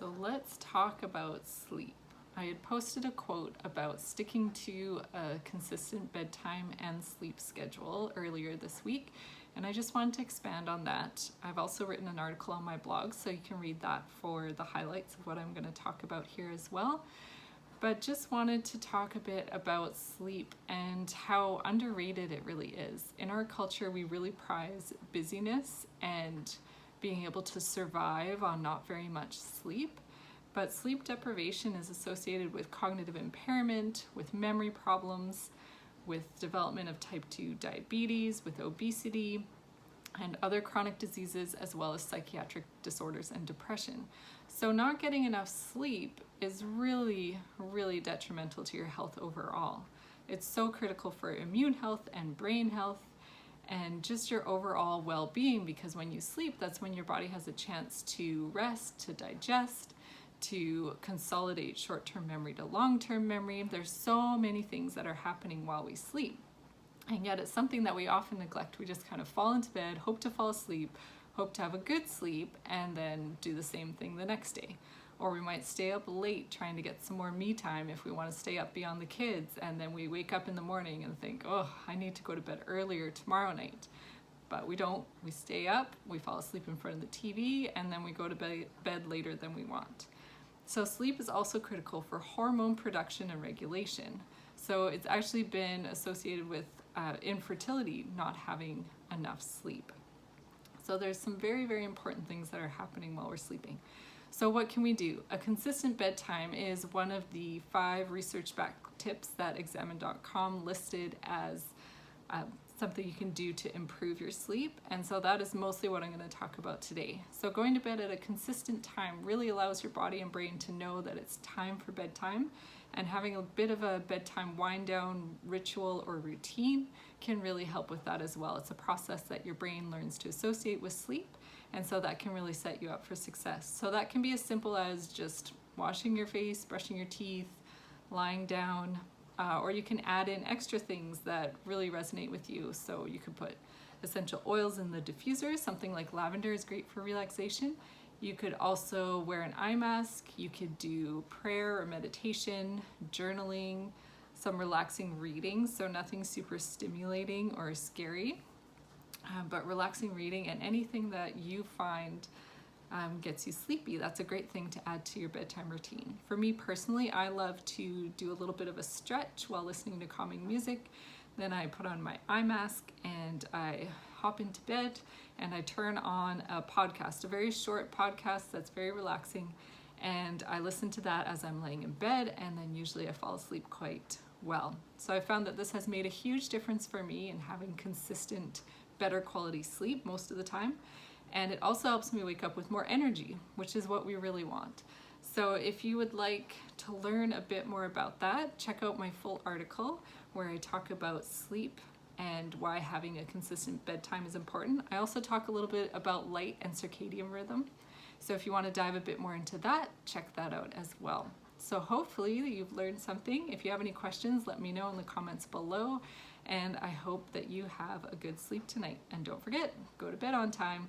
So let's talk about sleep. I had posted a quote about sticking to a consistent bedtime and sleep schedule earlier this week, and I just wanted to expand on that. I've also written an article on my blog, so you can read that for the highlights of what I'm going to talk about here as well. But just wanted to talk a bit about sleep and how underrated it really is. In our culture, we really prize busyness and being able to survive on not very much sleep. But sleep deprivation is associated with cognitive impairment, with memory problems, with development of type 2 diabetes, with obesity, and other chronic diseases, as well as psychiatric disorders and depression. So not getting enough sleep is really, really detrimental to your health overall. It's so critical for immune health and brain health and just your overall well-being, because when you sleep, that's when your body has a chance to rest, to digest, to consolidate short-term memory to long-term memory. There's so many things that are happening while we sleep. And yet it's something that we often neglect. We just kind of fall into bed, hope to fall asleep, hope to have a good sleep, and then do the same thing the next day. Or we might stay up late trying to get some more me time if we want to stay up beyond the kids, and then we wake up in the morning and think, oh, I need to go to bed earlier tomorrow night. But we don't. We stay up, we fall asleep in front of the TV, and then we go to bed later than we want. So sleep is also critical for hormone production and regulation. So it's actually been associated with infertility, not having enough sleep. So there's some very, very important things that are happening while we're sleeping. So what can we do? A consistent bedtime is one of the 5 research-backed tips that examine.com listed as something you can do to improve your sleep. And so that is mostly what I'm going to talk about today. So going to bed at a consistent time really allows your body and brain to know that it's time for bedtime, and having a bit of a bedtime wind down ritual or routine can really help with that as well. It's a process that your brain learns to associate with sleep, and so that can really set you up for success. So that can be as simple as just washing your face, brushing your teeth, lying down, or you can add in extra things that really resonate with you. So you could put essential oils in the diffuser. Something like lavender is great for relaxation. You could also wear an eye mask. You could do prayer or meditation, journaling, some relaxing reading. So nothing super stimulating or scary, but relaxing reading, and anything that you find gets you sleepy. That's a great thing to add to your bedtime routine. For me personally, I love to do a little bit of a stretch while listening to calming music. Then I put on my eye mask and I hop into bed and I turn on a podcast, a very short podcast that's very relaxing, and I listen to that as I'm laying in bed, and then usually I fall asleep quite well. So I found that this has made a huge difference for me in having consistent, better quality sleep most of the time. And it also helps me wake up with more energy, which is what we really want. So if you would like to learn a bit more about that, check out my full article where I talk about sleep and why having a consistent bedtime is important. I also talk a little bit about light and circadian rhythm. So if you want to dive a bit more into that, check that out as well. So hopefully you've learned something. If you have any questions, let me know in the comments below. And I hope that you have a good sleep tonight. And don't forget, go to bed on time.